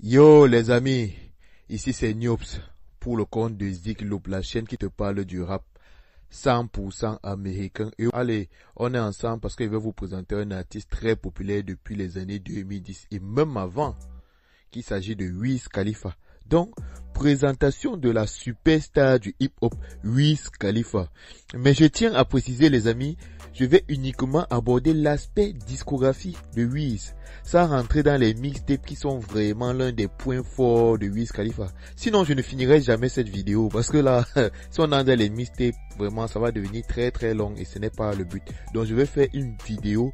Yo les amis, ici c'est Niops pour le compte de Zik Loop, la chaîne qui te parle du rap 100% américain. Et allez, on est ensemble parce que je vais vous présenter un artiste très populaire depuis les années 2010 et même avant, qu'il s'agit de Wiz Khalifa. Donc, présentation de la superstar du hip-hop, Wiz Khalifa. Mais je tiens à préciser les amis, je vais uniquement aborder l'aspect discographie de Wiz, sans rentrer dans les mixtapes qui sont vraiment l'un des points forts de Wiz Khalifa. Sinon, je ne finirai jamais cette vidéo parce que là, si on entre dans les mixtapes, vraiment, ça va devenir très long et ce n'est pas le but. Donc, je vais faire une vidéo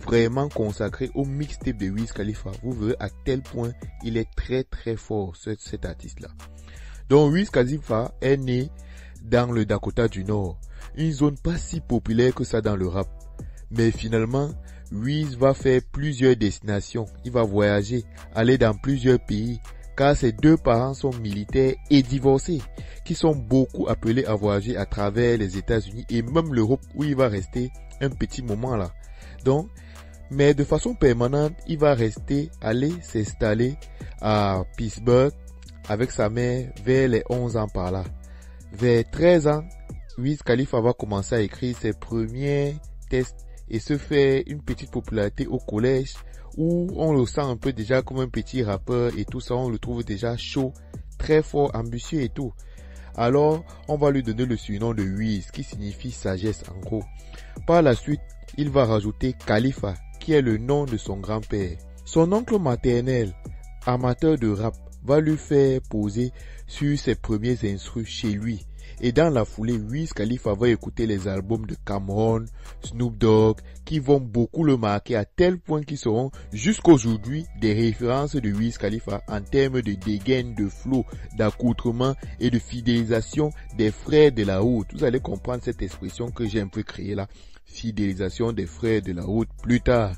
vraiment consacrée au mixtape de Wiz Khalifa. Vous verrez à quel point il est très fort, cet artiste-là. Donc, Wiz Khalifa est né dans le Dakota du Nord, une zone pas si populaire que ça dans le rap. Mais finalement, Wiz va faire plusieurs destinations. Il va voyager, aller dans plusieurs pays, car ses deux parents sont militaires et divorcés, qui sont beaucoup appelés à voyager à travers les États-Unis et même l'Europe où il va rester un petit moment là. Donc, mais de façon permanente, il va aller s'installer à Pittsburgh avec sa mère vers les 11 ans par là. Vers 13 ans, Wiz Khalifa va commencer à écrire ses premiers textes et se faire une petite popularité au collège où on le sent un peu déjà comme un petit rappeur et tout ça, on le trouve déjà chaud, très fort, ambitieux et tout. Alors, on va lui donner le surnom de Wiz qui signifie sagesse en gros. Par la suite, il va rajouter Khalifa qui est le nom de son grand-père. Son oncle maternel, amateur de rap, va lui faire poser sur ses premiers instrus chez lui. Et dans la foulée, Wiz Khalifa va écouter les albums de Cam'ron, Snoop Dogg, qui vont beaucoup le marquer à tel point qu'ils seront jusqu'aujourd'hui des références de Wiz Khalifa en termes de dégaine, de flow, d'accoutrement et de fidélisation des frères de la route. Vous allez comprendre cette expression que j'ai un peu créée là. Fidélisation des frères de la route plus tard.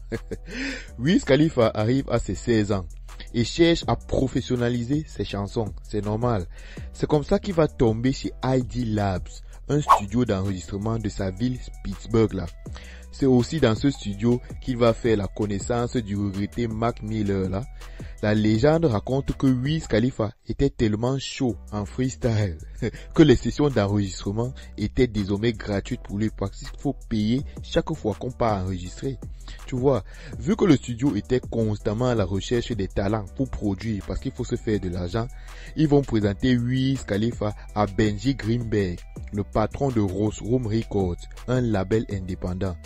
Wiz Khalifa arrive à ses 16 ans et cherche à professionnaliser ses chansons, c'est normal. C'est comme ça qu'il va tomber chez ID Labs, un studio d'enregistrement de sa ville Pittsburgh là. C'est aussi dans ce studio qu'il va faire la connaissance du regretté Mac Miller là. La légende raconte que Wiz Khalifa était tellement chaud en freestyle que les sessions d'enregistrement étaient désormais gratuites pour lui parce qu'il faut payer chaque fois qu'on part enregistrer. Tu vois, vu que le studio était constamment à la recherche des talents pour produire parce qu'il faut se faire de l'argent, ils vont présenter Wiz Khalifa à Benji Greenberg, le patron de Rose Room Records, un label indépendant.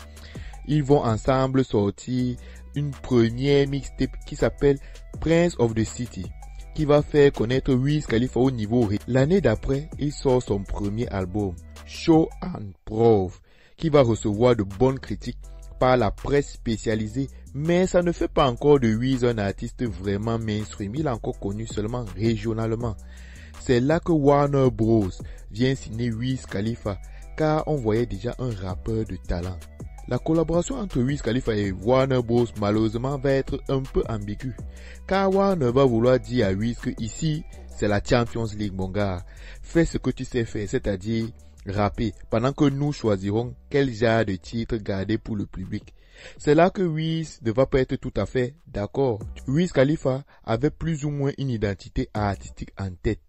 Ils vont ensemble sortir une première mixtape qui s'appelle Prince of the City, qui va faire connaître Wiz Khalifa au niveau. L'année d'après, il sort son premier album, Show and Prove, qui va recevoir de bonnes critiques par la presse spécialisée, mais ça ne fait pas encore de Wiz un artiste vraiment mainstream, il est encore connu seulement régionalement. C'est là que Warner Bros vient signer Wiz Khalifa, car on voyait déjà un rappeur de talent. La collaboration entre Wiz Khalifa et Warner Bros malheureusement va être un peu ambiguë, car Warner va vouloir dire à Wiz que ici c'est la Champions League mon gars, fais ce que tu sais faire, c'est-à-dire rapper, pendant que nous choisirons quel genre de titre garder pour le public. C'est là que Wiz ne va pas être tout à fait d'accord. Wiz Khalifa avait plus ou moins une identité artistique en tête,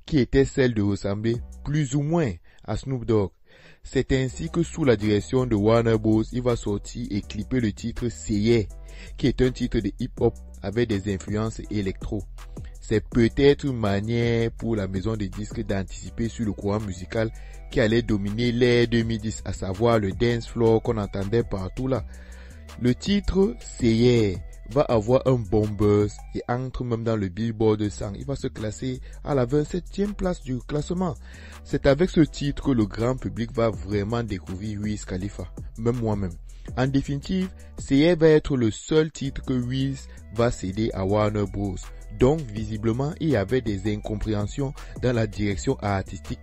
qui était celle de ressembler plus ou moins à Snoop Dogg. C'est ainsi que sous la direction de Warner Bros, il va sortir et clipper le titre Say Yeah, qui est un titre de hip-hop avec des influences électro. C'est peut-être une manière pour la maison de disques d'anticiper sur le courant musical qui allait dominer l'ère 2010, à savoir le dance floor qu'on entendait partout là. Le titre Say Yeah va avoir un bon buzz et entre même dans le Billboard 100. Il va se classer à la 27e place du classement. C'est avec ce titre que le grand public va vraiment découvrir Wiz Khalifa, même moi-même. En définitive, Say Yeah va être le seul titre que Wiz va céder à Warner Bros. Donc, visiblement, il y avait des incompréhensions dans la direction artistique,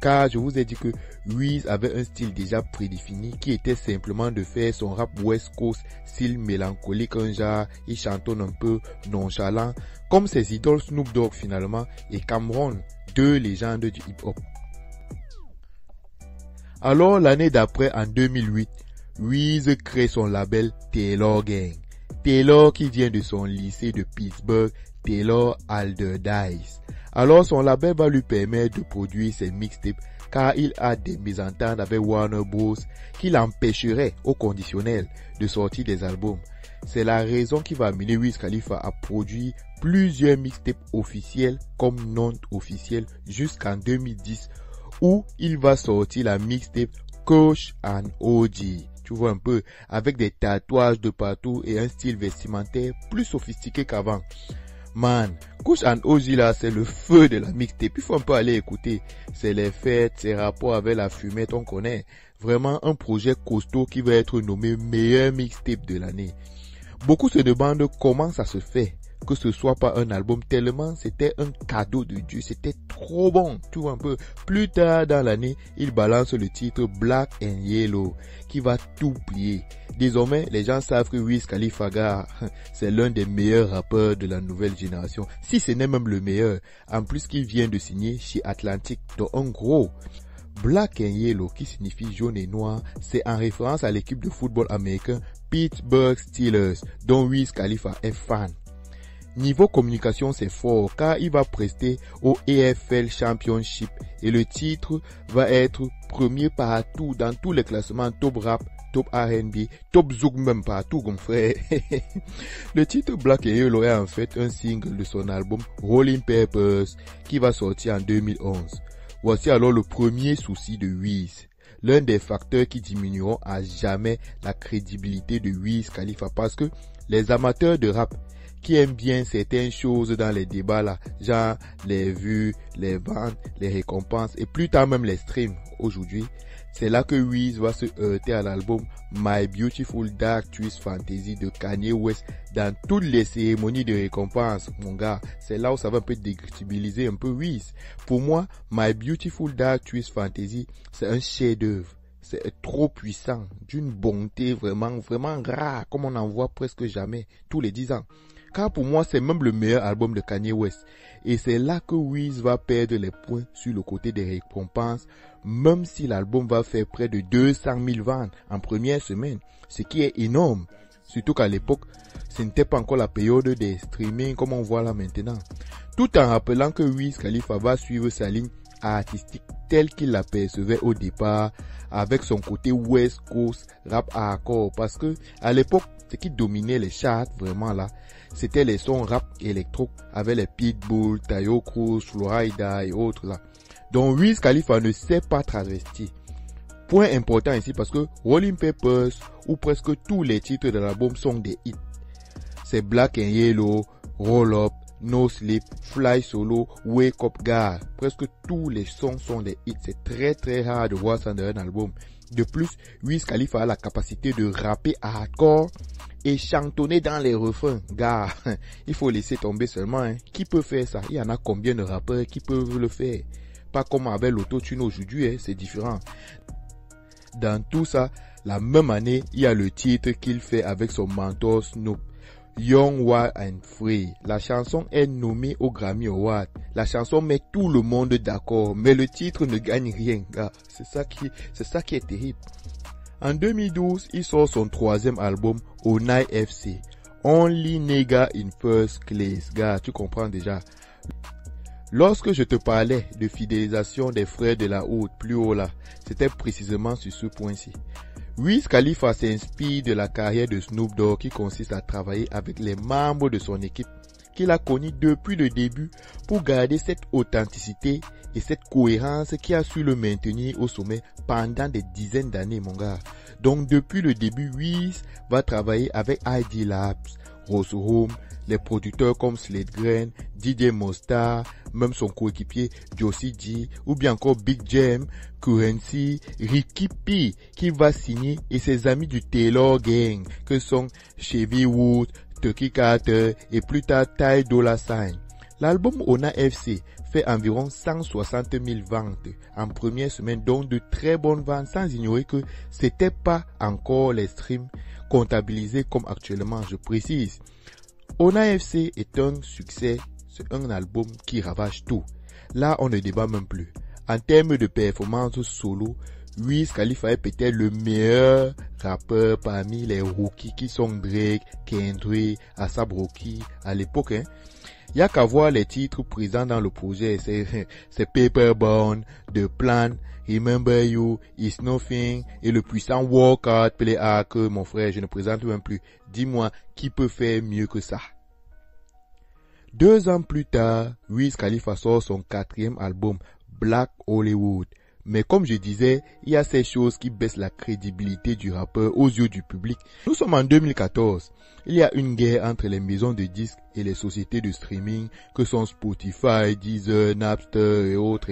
car je vous ai dit que Wiz avait un style déjà prédéfini qui était simplement de faire son rap West Coast, style mélancolique, un genre, il chantonne un peu nonchalant, comme ses idoles Snoop Dogg finalement et Cam'ron, deux légendes du hip-hop. Alors, l'année d'après, en 2008, Wiz crée son label Taylor Gang. Taylor, qui vient de son lycée de Pittsburgh, Taylor Alderdice. Alors son label va lui permettre de produire ses mixtapes car il a des mésententes avec Warner Bros qui l'empêcheraient au conditionnel de sortir des albums. C'est la raison qui va amener Wiz Khalifa à produire plusieurs mixtapes officiels comme non officiels jusqu'en 2010 où il va sortir la mixtape Kush and OG. Tu vois un peu, avec des tatouages de partout et un style vestimentaire plus sophistiqué qu'avant. Man, Kush and OG là, c'est le feu de la mixtape. Il faut un peu aller écouter. C'est les fêtes, ses rapports avec la fumette, on connaît. Vraiment un projet costaud qui va être nommé meilleur mixtape de l'année. Beaucoup se demandent comment ça se fait que ce soit pas un album tellement c'était un cadeau de Dieu, c'était trop bon, tu vois un peu. Plus tard dans l'année, il balance le titre Black and Yellow qui va tout plier. Désormais, les gens savent que Wiz Khalifa, gars, c'est l'un des meilleurs rappeurs de la nouvelle génération, si ce n'est même le meilleur. En plus qu'il vient de signer chez Atlantic, donc en gros. Black and Yellow, qui signifie jaune et noir, c'est en référence à l'équipe de football américain Pittsburgh Steelers, dont Wiz Khalifa est fan. Niveau communication, c'est fort car il va prester au EFL Championship et le titre va être premier partout dans tous les classements top rap, top R&B, top zouk même partout, mon frère. Le titre Black and Yellow est en fait un single de son album Rolling Papers qui va sortir en 2011. Voici alors le premier souci de Wiz. L'un des facteurs qui diminueront à jamais la crédibilité de Wiz Khalifa parce que les amateurs de rap qui aiment bien certaines choses dans les débats là, genre les vues, les ventes, les récompenses et plus tard même les streams aujourd'hui, c'est là que Wiz va se heurter à l'album My Beautiful Dark Twisted Fantasy de Kanye West dans toutes les cérémonies de récompenses, mon gars. C'est là où ça va un peu décrédibiliser un peu Wiz. Pour moi, My Beautiful Dark Twisted Fantasy, c'est un chef-d'œuvre. C'est trop puissant, d'une bonté vraiment rare, comme on n'en voit presque jamais, tous les 10 ans. Car pour moi, c'est même le meilleur album de Kanye West. Et c'est là que Wiz va perdre les points sur le côté des récompenses, même si l'album va faire près de 200 000 ventes en première semaine, ce qui est énorme. Surtout qu'à l'époque, ce n'était pas encore la période des streaming comme on voit là maintenant. Tout en rappelant que Wiz Khalifa va suivre sa ligne artistique telle qu'il la percevait au départ, avec son côté West Coast rap hardcore, parce que à l'époque, ce qui dominait les charts vraiment là, c'était les sons rap électro avec les Pitbull, Tayo Cruz, Florida et autres là. Donc Wiz Khalifa ne sait pas travestir. Point important ici parce que Rolling Papers ou presque tous les titres de l'album sont des hits. C'est Black and Yellow, Roll Up, No Sleep, Fly Solo, Wake Up Girl. Presque tous les sons sont des hits. C'est très rare de voir ça dans un album. De plus, Wiz Khalifa a la capacité de rapper hardcore et chantonner dans les refrains. Gars, il faut laisser tomber seulement. Hein. Qui peut faire ça? Il y en a combien de rappeurs qui peuvent le faire? Pas comme avec l'autotune aujourd'hui, hein, c'est différent. Dans tout ça, la même année, il y a le titre qu'il fait avec son mentor Snoop. Young, Wild and Free. La chanson est nommée au Grammy Award. La chanson met tout le monde d'accord, mais le titre ne gagne rien, gars. C'est ça qui est terrible. En 2012, il sort son troisième album, Onai FC. Only Nigga in First Class. Gars, tu comprends déjà. Lorsque je te parlais de fidélisation des frères de la haute, plus haut là, c'était précisément sur ce point-ci. Wiz Khalifa s'inspire de la carrière de Snoop Dogg qui consiste à travailler avec les membres de son équipe qu'il a connu depuis le début pour garder cette authenticité et cette cohérence qui a su le maintenir au sommet pendant des dizaines d'années, mon gars. Donc depuis le début, Wiz va travailler avec ID Labs, Rose Home, les producteurs comme Sledgren, DJ Mostar, même son coéquipier Josie G, ou bien encore Big Jam, Currency, Ricky P, qui va signer, et ses amis du Taylor Gang, que sont Chevy Wood, Turkey Carter, et plus tard Ty Dolla $ign. L'album Ona FC fait environ 160 000 ventes en première semaine, donc de très bonnes ventes, sans ignorer que c'était pas encore les streams comptabilisés comme actuellement, je précise. Ona FC est un succès, c'est un album qui ravage tout. Là, on ne débat même plus. En termes de performance solo, Wiz Khalifa est peut-être le meilleur rappeur parmi les rookies qui sont Drake, Kendrick, A$AP Rocky à l'époque. Hein. Il y a qu'à voir les titres présents dans le projet. C'est Paperbound, The Plan, Remember You, It's Nothing et le puissant Work Hard, Play Hard que mon frère, je ne présente même plus. Dis-moi, qui peut faire mieux que ça? 2 ans plus tard, Wiz Khalifa sort son 4e album, Black Hollywood. Mais comme je disais, il y a ces choses qui baissent la crédibilité du rappeur aux yeux du public. Nous sommes en 2014. Il y a une guerre entre les maisons de disques et les sociétés de streaming que sont Spotify, Deezer, Napster et autres.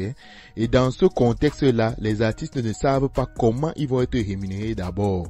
Et dans ce contexte-là, les artistes ne savent pas comment ils vont être rémunérés d'abord.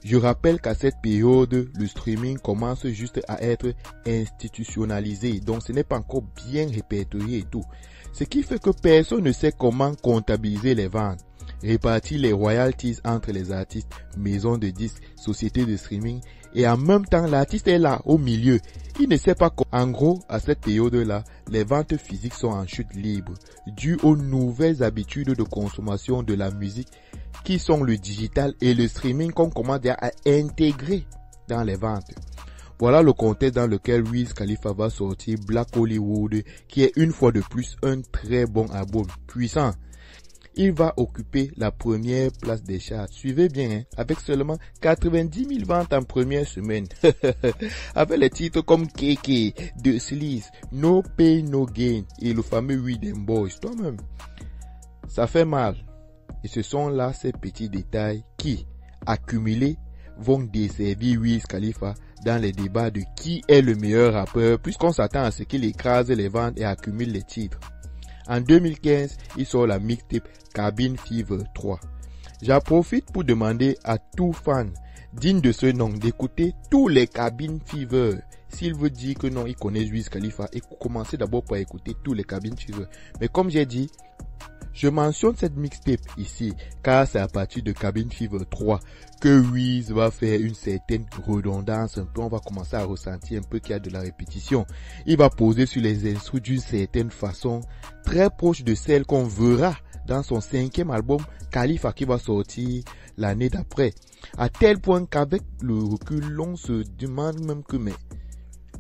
Je rappelle qu'à cette période, le streaming commence juste à être institutionnalisé, donc ce n'est pas encore bien répertorié et tout. Ce qui fait que personne ne sait comment comptabiliser les ventes, répartir les royalties entre les artistes, maisons de disques, sociétés de streaming, et en même temps l'artiste est là, au milieu. Il ne sait pas comment. En gros, à cette période-là, les ventes physiques sont en chute libre, dues aux nouvelles habitudes de consommation de la musique qui sont le digital et le streaming qu'on commence à intégrer dans les ventes. Voilà le contexte dans lequel Wiz Khalifa va sortir Black Hollywood, qui est une fois de plus un très bon album, puissant. Il va occuper la première place des charts. Suivez bien, avec seulement 90 000 ventes en première semaine. Avec les titres comme KK, The Sleaze, No Pain No Gain et le fameux We Them Boys. Toi-même, ça fait mal. Et ce sont là ces petits détails qui, accumulés, vont desservir Wiz Khalifa dans les débats de qui est le meilleur rappeur, puisqu'on s'attend à ce qu'il écrase les ventes et accumule les titres. En 2015, il sort la mixtape Cabin Fever 3. J'en profite pour demander à tout fan digne de ce nom d'écouter tous les Cabin Fever. S'il veut dire que non, il connaît Wiz Khalifa, et commencez d'abord par écouter tous les Cabin Fever. Mais comme j'ai dit, je mentionne cette mixtape ici, car c'est à partir de Cabin Fever 3 que Wiz va faire une certaine redondance. Un peu, on va commencer à ressentir un peu qu'il y a de la répétition. Il va poser sur les instrus d'une certaine façon, très proche de celle qu'on verra dans son 5e album, Khalifa, qui va sortir l'année d'après. À tel point qu'avec le recul, on se demande même que, mais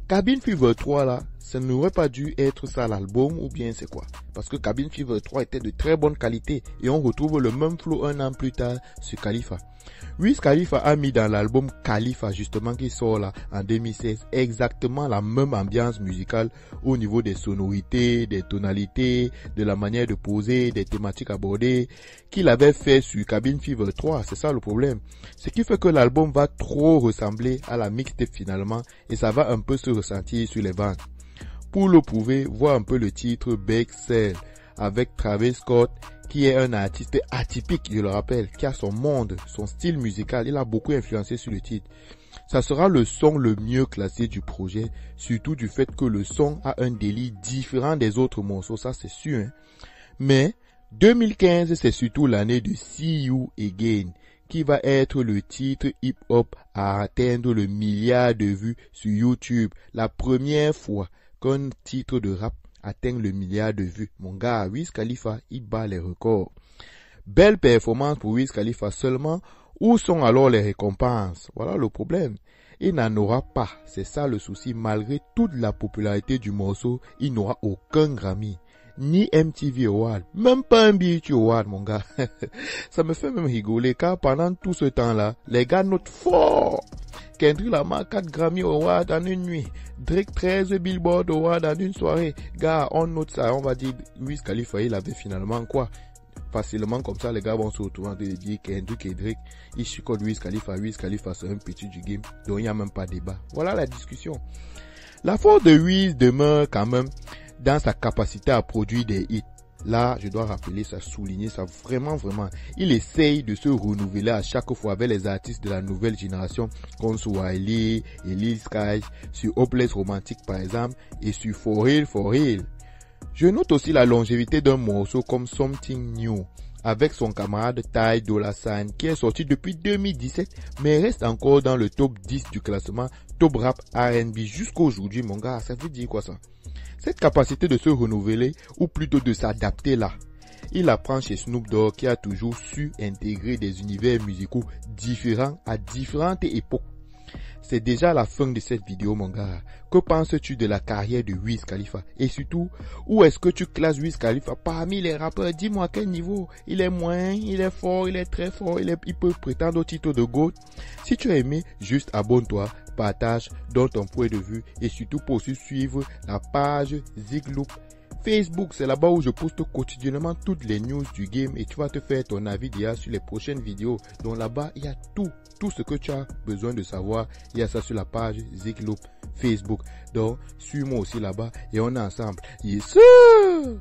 Cabin Fever 3 là, ça n'aurait pas dû être ça l'album ou bien c'est quoi? Parce que Cabin Fever 3 était de très bonne qualité et on retrouve le même flow un an plus tard sur Khalifa. Wiz Khalifa a mis dans l'album Khalifa justement qui sort là en 2016 exactement la même ambiance musicale au niveau des sonorités, des tonalités, de la manière de poser, des thématiques abordées qu'il avait fait sur Cabin Fever 3. C'est ça le problème. Ce qui fait que l'album va trop ressembler à la mixtape finalement et ça va un peu se ressentir sur les ventes. Pour le prouver, vois un peu le titre Bake Sale avec Travis Scott, qui est un artiste atypique, je le rappelle, qui a son monde, son style musical. Il a beaucoup influencé sur le titre. Ça sera le son le mieux classé du projet, surtout du fait que le son a un délire différent des autres morceaux, ça c'est sûr. Hein? Mais 2015, c'est surtout l'année de See You Again, qui va être le titre hip-hop à atteindre le milliard de vues sur YouTube, la première fois qu'un titre de rap atteint le milliard de vues. Mon gars, Wiz Khalifa, il bat les records. Belle performance pour Wiz Khalifa seulement. Où sont alors les récompenses? Voilà le problème. Il n'en aura pas. C'est ça le souci. Malgré toute la popularité du morceau, il n'aura aucun Grammy. Ni MTV Award. Même pas un BET Award, mon gars. Ça me fait même rigoler car pendant tout ce temps-là, les gars notent fort. Kendrick Lamar 4 Grammy Awards en une nuit. Drake 13 Billboard Awards en une soirée. Gars, on note ça. On va dire, Wiz Khalifa, il avait finalement quoi? Facilement comme ça, les gars vont se retrouver de dire Kendrick et Drake, ils chicotent Wiz Khalifa. Wiz Khalifa, c'est un petit du game. Donc il n'y a même pas de débat. Voilà la discussion. La force de Wiz demeure quand même dans sa capacité à produire des hits. Là, je dois rappeler ça, souligner ça vraiment. Il essaye de se renouveler à chaque fois avec les artistes de la nouvelle génération, comme Wiley et Lil Sky, sur Hopeless Romantic par exemple, et sur For Real. Je note aussi la longévité d'un morceau comme Something New, avec son camarade Ty Dolla $ign, qui est sorti depuis 2017, mais reste encore dans le top 10 du classement Top Rap R&B jusqu'à aujourd'hui, mon gars. Ça veut dire quoi ça? Cette capacité de se renouveler, ou plutôt de s'adapter là, il apprend chez Snoop Dogg qui a toujours su intégrer des univers musicaux différents à différentes époques. c'est déjà la fin de cette vidéo, mon gars. Que penses-tu de la carrière de Wiz Khalifa? Et surtout, où est-ce que tu classes Wiz Khalifa parmi les rappeurs? Dis-moi à quel niveau. Il est moyen, il est fort, il est très fort, il peut prétendre au titre de GOAT. Si tu as aimé, juste abonne-toi, partage, donne ton point de vue et surtout pour suivre la page Zigloop Facebook. C'est là-bas où je poste quotidiennement toutes les news du game et tu vas te faire ton avis déjà sur les prochaines vidéos. Donc là-bas, il y a tout ce que tu as besoin de savoir. Il y a ça sur la page Zigloop Facebook. Donc, suis-moi aussi là-bas et on est ensemble. Yes sir!